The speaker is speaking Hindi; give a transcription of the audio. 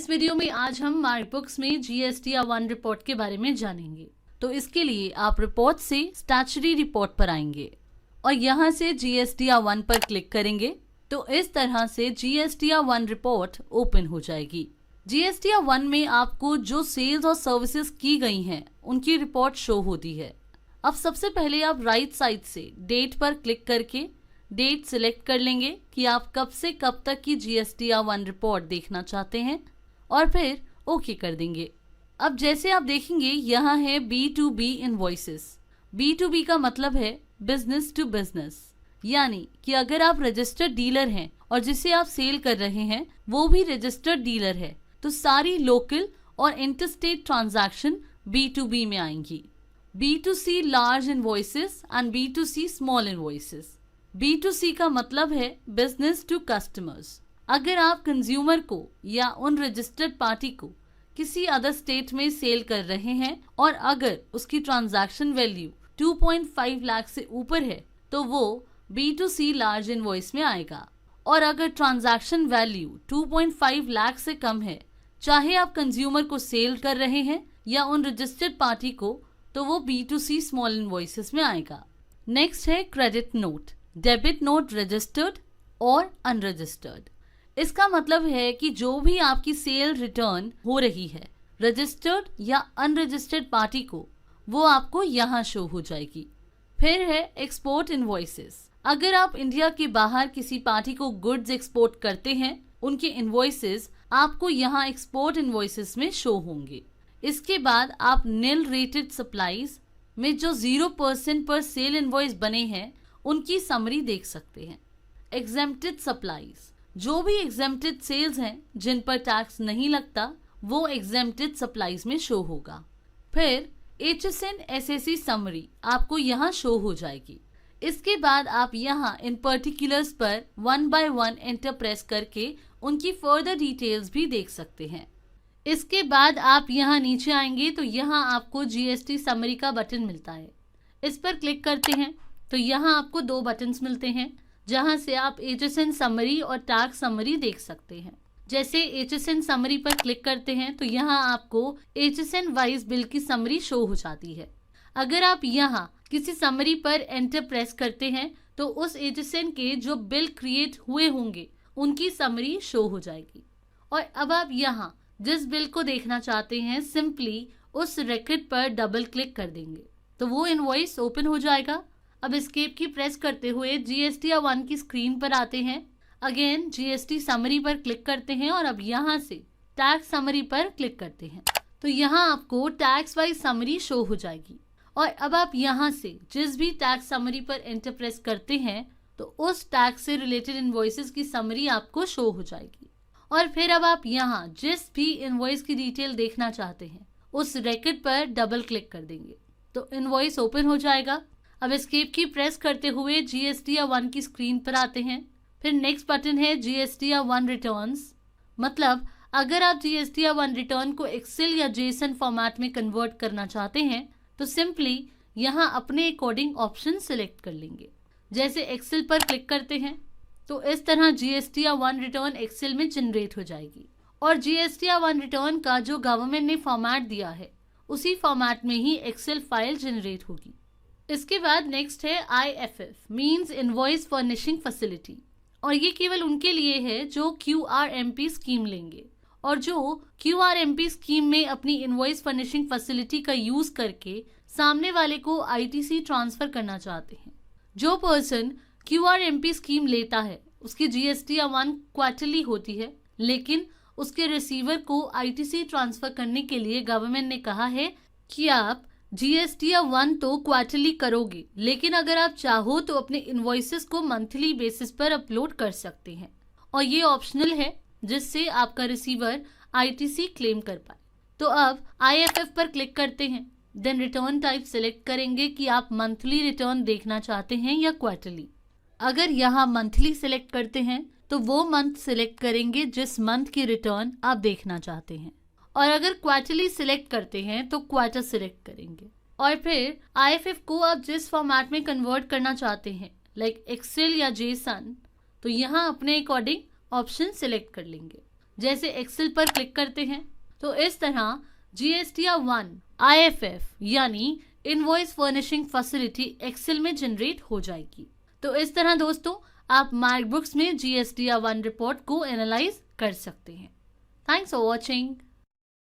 इस वीडियो में आज हम मार्क बुक्स में जीएसटी 1 रिपोर्ट के बारे में जानेंगे। तो इसके लिए आप रिपोर्ट से स्टैट्यूटरी रिपोर्ट पर आएंगे और यहाँ से जीएसटी 1 पर क्लिक करेंगे तो इस तरह से जीएसटी 1 रिपोर्ट ओपन हो जाएगी। जीएसटी 1 में आपको जो सेल्स और सर्विसेज की गई हैं उनकी रिपोर्ट शो होती है। अब सबसे पहले आप राइट साइड से डेट पर क्लिक करके डेट सिलेक्ट कर लेंगे कि आप कब से कब तक की जीएसटी 1 रिपोर्ट देखना चाहते हैं और फिर ओके कर देंगे। अब जैसे आप देखेंगे यहाँ है B2B इनवॉइसेस। B2B का मतलब है बिजनेस टू बिजनेस, यानी कि अगर आप रजिस्टर्ड डीलर हैं और जिसे आप सेल कर रहे हैं वो भी रजिस्टर्ड डीलर है तो सारी लोकल और इंटरस्टेट ट्रांजैक्शन B2B में आएंगी। B2C large invoices and B2C small invoices. B2C का मतलब है बिजनेस टू कस्टमर्स। अगर आप कंज्यूमर को या उन रजिस्टर्ड पार्टी को किसी अदर स्टेट में सेल कर रहे हैं और अगर उसकी ट्रांजैक्शन वैल्यू 2.5 लाख से ऊपर है तो वो B2C लार्ज इनवॉइस में आएगा। और अगर ट्रांजैक्शन वैल्यू 2.5 लाख से कम है, चाहे आप कंज्यूमर को सेल कर रहे हैं या उन रजिस्टर्ड पार्टी को, तो वो B2C स्मॉल इनवॉइसेस में आएगा। नेक्स्ट है credit note, debit note registered और अनरजिस्टर्ड। इसका मतलब है कि जो भी आपकी सेल रिटर्न हो रही है रजिस्टर्ड या अनरजिस्टर्ड पार्टी को, वो आपको यहाँ शो हो जाएगी। फिर है एक्सपोर्ट इनवॉइसेस। अगर आप इंडिया के बाहर किसी पार्टी को गुड्स एक्सपोर्ट करते हैं, उनके इनवॉइसेस आपको यहाँ एक्सपोर्ट इनवॉइसेस में शो होंगे। इसके बाद आप नील रेटेड सप्लाईज में जो 0% पर सेल इनवॉइस बने हैं उनकी समरी देख सकते हैं। एग्जेम्प्टेड सप्लाईज, जो भी एग्जेम्प्टेड सेल्स हैं जिन पर टैक्स नहीं लगता, वो एग्जेम्प्टेड सप्लाईज में शो होगा। फिर HSN SSE समरी आपको यहाँ शो हो जाएगी। इसके बाद आप यहाँ इन पर्टिकुलर्स पर 1 by 1 एंटर प्रेस करके उनकी फर्दर डिटेल्स भी देख सकते हैं। इसके बाद आप यहाँ नीचे आएंगे तो यहाँ आपको GST समरी का बटन मिलता है। इस पर क्लिक करते हैं तो यहाँ आपको 2 बटन्स मिलते हैं जहाँ से आप HSN समरी और टैक्स समरी देख सकते हैं। जैसे HSN समरी पर क्लिक करते हैं तो यहाँ आपको HSN वाइज बिल की समरी शो हो जाती है। अगर आप यहाँ किसी समरी पर एंटर प्रेस करते हैं तो उस HSN के जो बिल क्रिएट हुए होंगे उनकी समरी शो हो जाएगी। और अब आप यहाँ जिस बिल को देखना चाहते हैं सिंपली उस रिकॉर्ड पर डबल क्लिक कर देंगे तो वो इनवॉइस ओपन हो जाएगा। अब एस्केप की प्रेस करते हुए जीएसटी 1 की स्क्रीन पर आते हैं। अगेन जीएसटी समरी पर क्लिक करते हैं और अब यहाँ से टैक्स समरी पर क्लिक करते हैं तो यहाँ आपको टैक्स वाइज समरी शो हो जाएगी। और अब आप यहाँ से जिस भी टैक्स समरी पर एंटर प्रेस करते हैं तो उस टैक्स से रिलेटेड इनवॉइसेस की समरी आपको शो हो जाएगी। और फिर अब आप यहाँ जिस भी इनवॉइस की डिटेल देखना चाहते हैं उस रिकॉर्ड पर डबल क्लिक कर देंगे तो इनवॉइस ओपन हो जाएगा। अब एस्केप की प्रेस करते हुए जीएसटी 1 की स्क्रीन पर आते हैं। फिर नेक्स्ट बटन है जीएसटी 1 रिटर्न्स। मतलब अगर आप जीएसटी 1 रिटर्न को एक्सेल या जेसन फॉर्मेट में कन्वर्ट करना चाहते हैं तो सिंपली यहाँ अपने अकॉर्डिंग ऑप्शन सिलेक्ट कर लेंगे। जैसे एक्सेल पर क्लिक करते हैं तो इस तरह जीएसटी 1 रिटर्न एक्सेल में जनरेट हो जाएगी और जीएसटी 1 रिटर्न का जो गवर्नमेंट ने फॉर्मेट दिया है उसी फॉर्मेट में ही एक्सेल फाइल जनरेट होगी। इसके बाद नेक्स्ट है IFF means invoice furnishing facility और ये केवल उनके लिए है जो QRMP स्कीम लेंगे और जो QRMP स्कीम में अपनी इनवॉइस फर्निशिंग फैसिलिटी का यूज करके सामने वाले को ITC ट्रांसफर करना चाहते हैं। जो पर्सन QRMP स्कीम लेता है उसकी GST 1 क्वार्टरली होती है, लेकिन उसके रिसीवर को ITC ट्रांसफर करने के लिए गवर्नमेंट ने कहा है कि आप GST 1 तो क्वार्टरली करोगे, लेकिन अगर आप चाहो तो अपने इनवॉइसेस को मंथली बेसिस पर अपलोड कर सकते हैं और ये ऑप्शनल है जिससे आपका रिसीवर ITC क्लेम कर पाए। तो अब IFF पर क्लिक करते हैं, देन रिटर्न टाइप सिलेक्ट करेंगे कि आप मंथली रिटर्न देखना चाहते हैं या क्वार्टरली। अगर यहाँ मंथली सिलेक्ट करते हैं तो वो मंथ सिलेक्ट करेंगे जिस मंथ की रिटर्न आप देखना चाहते हैं और अगर क्वार्टरली सिलेक्ट करते हैं तो क्वार्टर सिलेक्ट करेंगे। और फिर IFF को आप जिस फॉर्मेट में कन्वर्ट करना चाहते हैं लाइक एक्सेल या जेसन तो यहाँ अपने अकॉर्डिंग ऑप्शन सिलेक्ट कर लेंगे। जैसे एक्सेल पर क्लिक करते हैं तो इस तरह GSTR 1 IFF यानी इनवॉइस फर्निशिंग फैसिलिटी एक्सेल में जनरेट हो जाएगी। तो इस तरह दोस्तों आप मार्कबुक्स में GSTR 1 रिपोर्ट को एनालाइज कर सकते हैं। Thanks for watching.